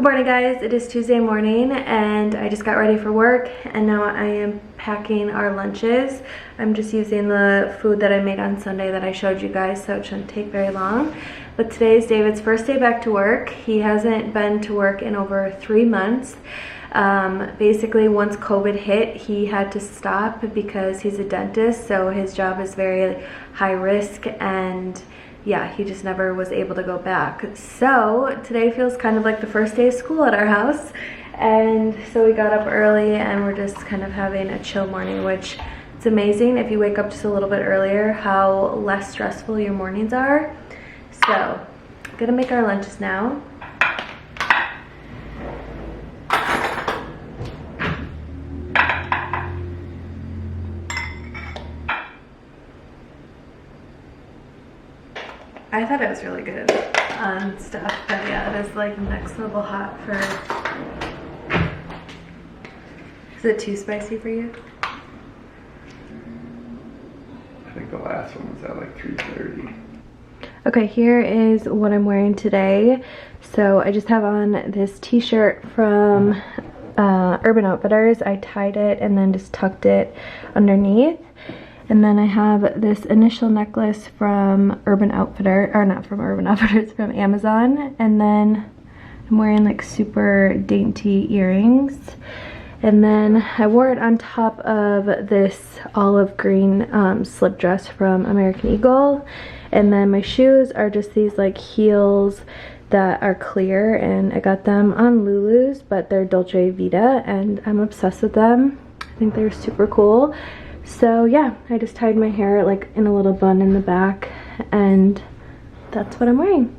morning, guys. It is Tuesday morning and I just got ready for work and now I am packing our lunches. I'm just using the food that I made on Sunday that I showed you guys, so it shouldn't take very long. But today is David's first day back to work. He hasn't been to work in over 3 months. Basically, once COVID hit, he had to stop because he's a dentist, so his job is very high risk, and yeah, he just never was able to go back. So today feels kind of like the first day of school at our house, and so we got up early and we're just kind of having a chill morning, which it's amazing if you wake up just a little bit earlier how less stressful your mornings are. So I'm gonna make our lunches now. I thought it was really good on stuff, but yeah, it is like next level hot for... Is it too spicy for you? I think the last one was at like 3:30. Okay, here is what I'm wearing today. So I just have on this t-shirt from Urban Outfitters. I tied it and then just tucked it underneath. And then I have this initial necklace from Urban Outfitters, or not from Urban Outfitters, from Amazon. And then I'm wearing like super dainty earrings. And then I wore it on top of this olive green slip dress from American Eagle. And then my shoes are just these like heels that are clear, and I got them on Lulu's, but they're Dolce Vita and I'm obsessed with them. I think they're super cool. So yeah, I just tied my hair like in a little bun in the back, and that's what I'm wearing.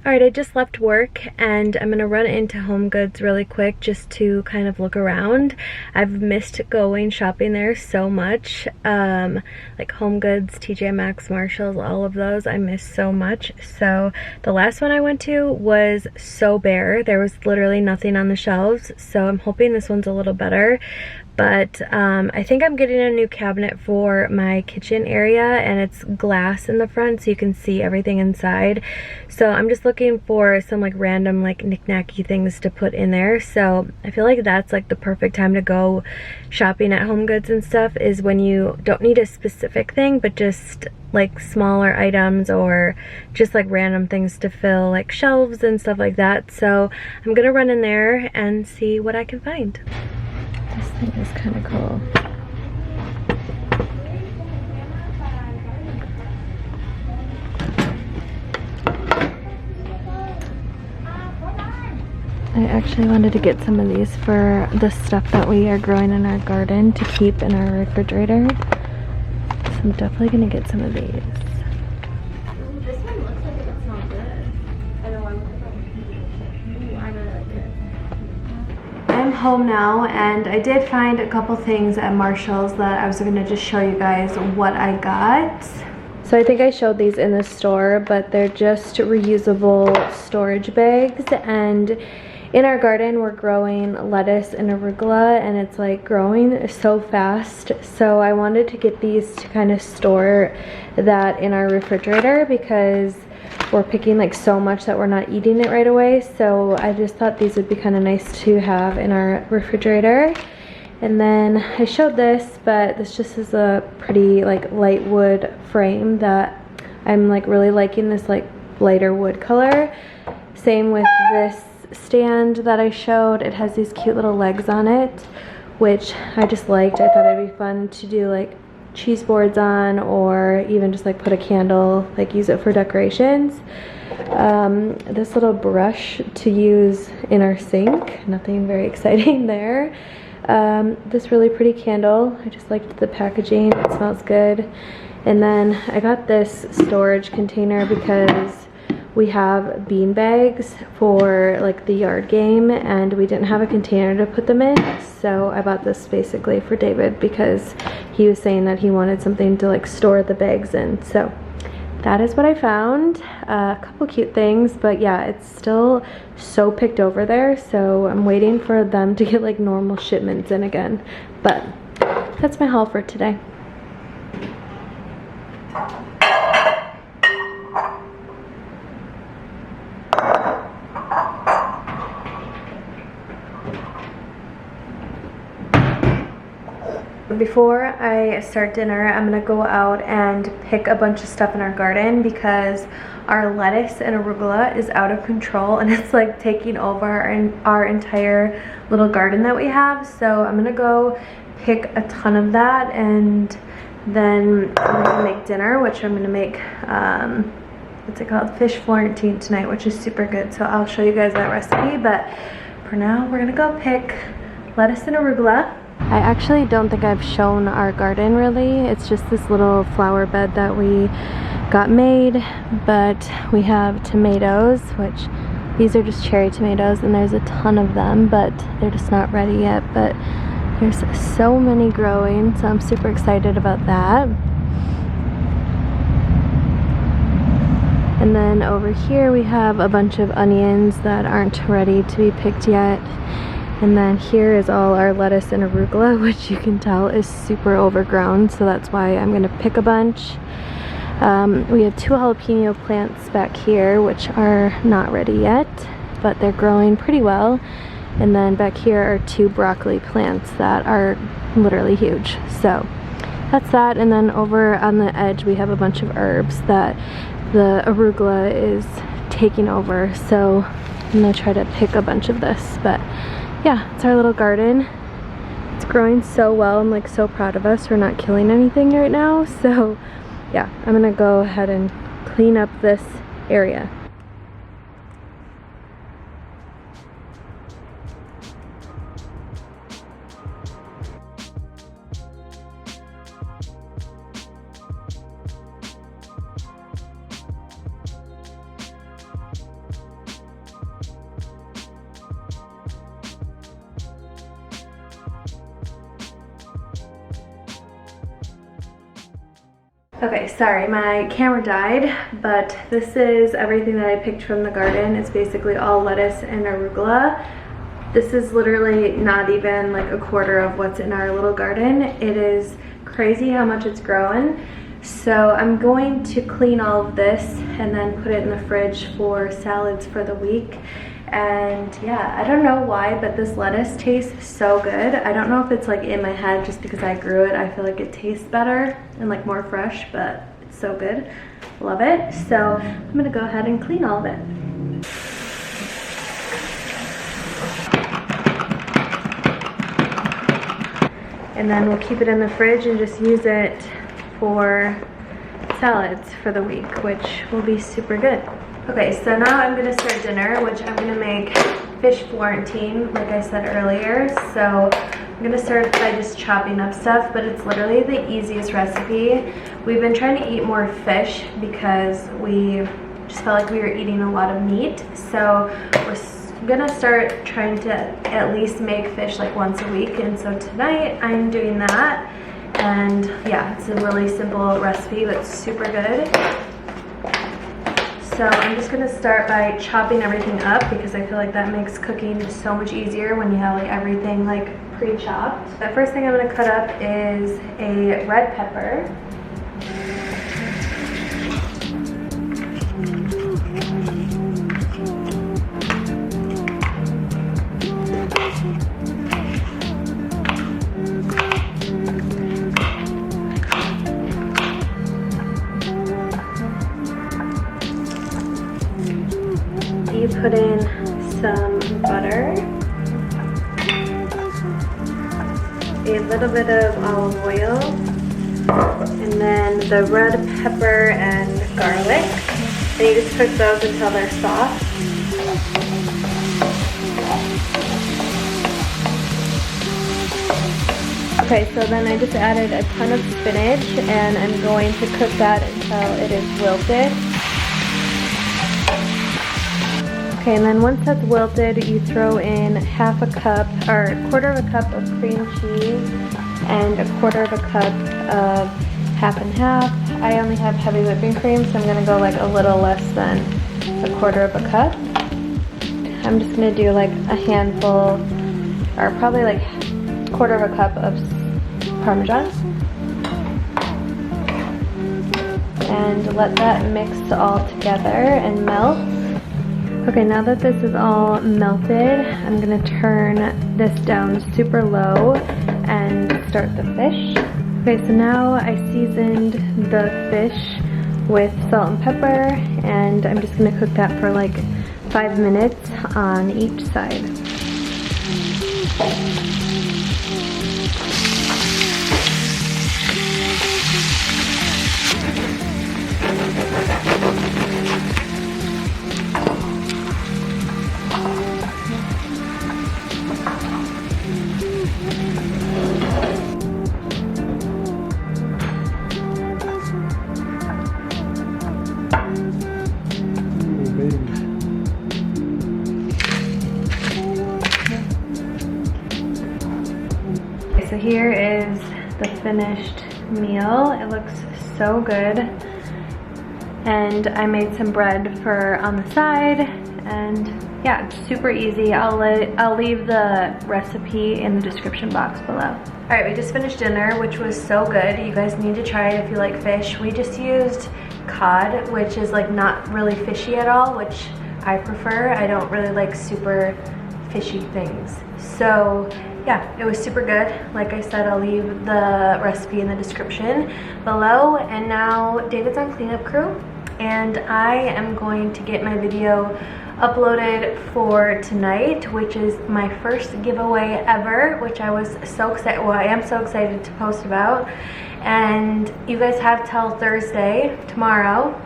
Alright, I just left work and I'm gonna run into Home Goods really quick just to kind of look around. I've missed going shopping there so much. Like Home Goods, TJMaxx, Marshalls, all of those I miss so much. So the last one I went to was so bare. There was literally nothing on the shelves, so I'm hoping this one's a little better. But I think I'm getting a new cabinet for my kitchen area, and it's glass in the front so you can see everything inside. So I'm just looking for some like random like knick-knacky things to put in there. So I feel like that's like the perfect time to go shopping at Home Goods and stuff, is when you don't need a specific thing but just like smaller items or just like random things to fill like shelves and stuff like that. So I'm gonna run in there and see what I can find. This thing is kind of cool. I actually wanted to get some of these for the stuff that we are growing in our garden to keep in our refrigerator. So I'm definitely going to get some of these. This one looks like it smells good. I know I really like it. I'm home now, and I did find a couple things at Marshalls that I was going to just show you guys what I got. So I think I showed these in the store, but they're just reusable storage bags, and in our garden we're growing lettuce and arugula, and it's like growing so fast, so I wanted to get these to kind of store that in our refrigerator because we're picking like so much that we're not eating it right away. So I just thought these would be kind of nice to have in our refrigerator. And then I showed this, but this just is a pretty like light wood frame that I'm like really liking, this like lighter wood color. Same with this stand that I showed. It has these cute little legs on it, which I just liked. I thought it'd be fun to do like cheese boards on, or even just like put a candle, like use it for decorations. This little brush to use in our sink, nothing very exciting there. This really pretty candle, I just liked the packaging, it smells good. And then I got this storage container because we have bean bags for like the yard game and we didn't have a container to put them in, so I bought this basically for David because he was saying that he wanted something to like store the bags in. So that is what I found. A couple cute things, but yeah, it's still so picked over there, so I'm waiting for them to get like normal shipments in again. But that's my haul for today. Before I start dinner, I'm gonna go out and pick a bunch of stuff in our garden because our lettuce and arugula is out of control and it's like taking over our entire little garden that we have. So I'm gonna go pick a ton of that, and then I'm gonna make dinner, which I'm gonna make what's it called, fish Florentine tonight, which is super good. So I'll show you guys that recipe, but for now we're gonna go pick lettuce and arugula. I actually don't think I've shown our garden really. It's just this little flower bed that we got made, but we have tomatoes, which these are just cherry tomatoes, and there's a ton of them, but they're just not ready yet. But there's so many growing, so I'm super excited about that. And then over here we have a bunch of onions that aren't ready to be picked yet. And then here is all our lettuce and arugula, which you can tell is super overgrown, so that's why I'm gonna pick a bunch. We have 2 jalapeno plants back here, which are not ready yet, but they're growing pretty well. And then back here are 2 broccoli plants that are literally huge. So that's that. And then over on the edge we have a bunch of herbs that the arugula is taking over. So I'm gonna try to pick a bunch of this, but yeah, it's our little garden. It's growing so well. I'm like so proud of us. We're not killing anything right now. So yeah, I'm gonna go ahead and clean up this area. Okay, sorry, my camera died, but this is everything that I picked from the garden. It's basically all lettuce and arugula. This is literally not even like a quarter of what's in our little garden. It is crazy how much it's growing. So I'm going to clean all of this and then put it in the fridge for salads for the week. And yeah, I don't know why, but this lettuce tastes so good. I don't know if it's like in my head just because I grew it. I feel like it tastes better and like more fresh, but it's so good. Love it. So I'm gonna go ahead and clean all of it. And then we'll keep it in the fridge and just use it for salads for the week, which will be super good. Okay, so now I'm gonna start dinner, which I'm gonna make fish Florentine, like I said earlier. So I'm gonna start by just chopping up stuff, but it's literally the easiest recipe. We've been trying to eat more fish because we just felt like we were eating a lot of meat. So we're gonna start trying to at least make fish like once a week. And so tonight I'm doing that. And yeah, it's a really simple recipe, but super good. So I'm just gonna start by chopping everything up because I feel like that makes cooking so much easier when you have like everything like pre-chopped. The first thing I'm gonna cut up is a red pepper. You put in some butter, a little bit of olive oil, and then the red pepper and garlic. And you just cook those until they're soft. Okay, so then I just added a ton of spinach, and I'm going to cook that until it is wilted. Okay, and then once that's wilted, you throw in half a cup or a quarter of a cup of cream cheese and a quarter of a cup of half and half. I only have heavy whipping cream, so I'm gonna go like a little less than a quarter of a cup. I'm just gonna do like a handful, or probably like a quarter of a cup of Parmesan. And let that mix all together and melt. Okay, now that this is all melted, I'm gonna turn this down super low and start the fish. Okay, so now I seasoned the fish with salt and pepper, and I'm just gonna cook that for like 5 minutes on each side. So here is the finished meal. It looks so good. And I made some bread for on the side, and yeah, it's super easy. I'll leave the recipe in the description box below. All right, we just finished dinner, which was so good. You guys need to try it if you like fish. We just used cod, which is like not really fishy at all, which I prefer. I don't really like super fishy things. So yeah, it was super good. Like I said, I'll leave the recipe in the description below. And now David's on cleanup crew, and I am going to get my video uploaded for tonight, which is my first giveaway ever, which I was so excited, well, I am so excited to post about. And you guys have till Thursday, tomorrow.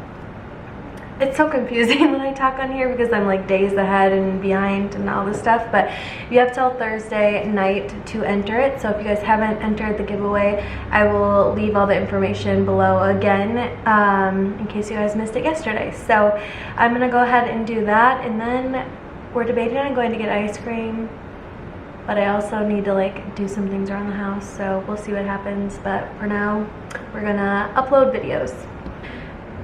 It's so confusing when I talk on here because I'm like days ahead and behind and all this stuff, but you have till Thursday night to enter it. So if you guys haven't entered the giveaway, I will leave all the information below again in case you guys missed it yesterday. So I'm gonna go ahead and do that, and then we're debating on going to get ice cream, but I also need to like do some things around the house, so we'll see what happens. But for now, we're gonna upload videos.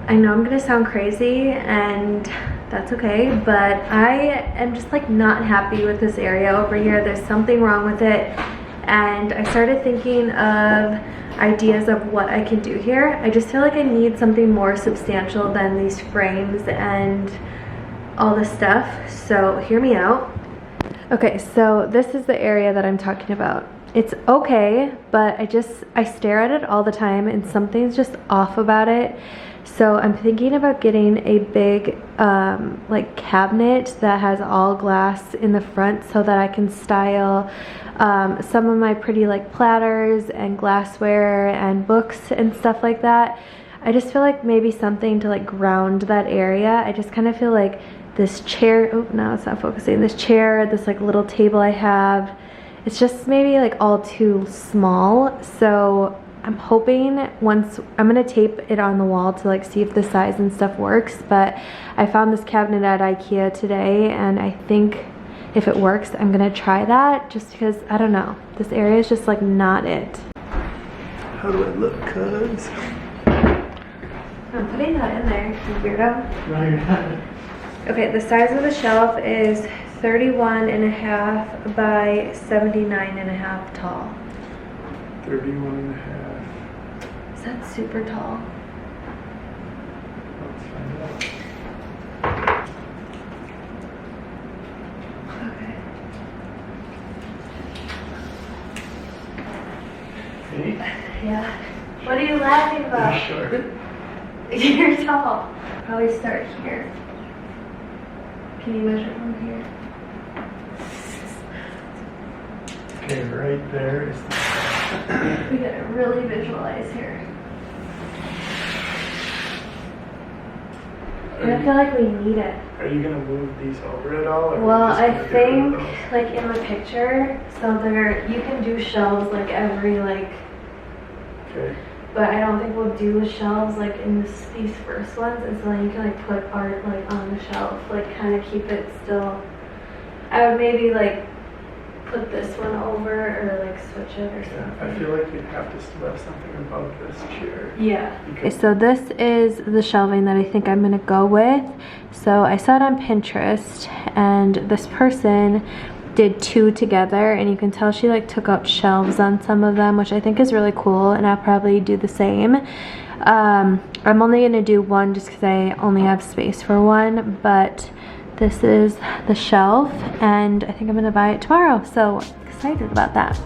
I know I'm gonna sound crazy, and that's okay, but I am just like not happy with this area over here. There's something wrong with it, and I started thinking of ideas of what I can do here. I just feel like I need something more substantial than these frames and all this stuff, so hear me out. Okay, so this is the area that I'm talking about. It's okay, but I stare at it all the time and something's just off about it. So I'm thinking about getting a big like cabinet that has all glass in the front so that I can style some of my pretty like platters and glassware and books and stuff like that. I just feel like maybe something to like ground that area. I just kind of feel like this chair, oh no, it's not focusing. This chair, this like little table I have, it's just maybe like all too small. So I'm hoping I'm gonna tape it on the wall to like see if the size and stuff works, but I found this cabinet at IKEA today, and I think if it works, I'm gonna try that, just because, I don't know, this area is just like not it. How do I look, cuz? I'm putting that in there, you weirdo. No, you're not. Okay, the size of the shelf is 31.5 by 79.5 tall. 31.5. Is that super tall? Let's find out. Okay. Me? Yeah. What are you laughing about? You're short. You're tall. Probably start here. Can you measure from here? Okay, right there is the... We gotta really visualize here. I feel like we need it. Are you gonna move these over at all? Or Well, are you just I gonna get think rid of those? like in the picture, so you can do shelves like every like, Okay. but I don't think we'll do the shelves like in these first ones, and so then you can like put art like on the shelf, like kind of keep it still. I would maybe like put this one over or like switch it or Yeah, something. I feel like you'd have to still have something above this chair. Yeah. Okay, so this is the shelving that I think I'm gonna go with. So I saw it on Pinterest, and this person did 2 together, and you can tell she like took out shelves on some of them, which I think is really cool, and I'll probably do the same. I'm only gonna do 1 just because I only have space for 1, but this is the shelf, and I think I'm gonna buy it tomorrow, so excited about that.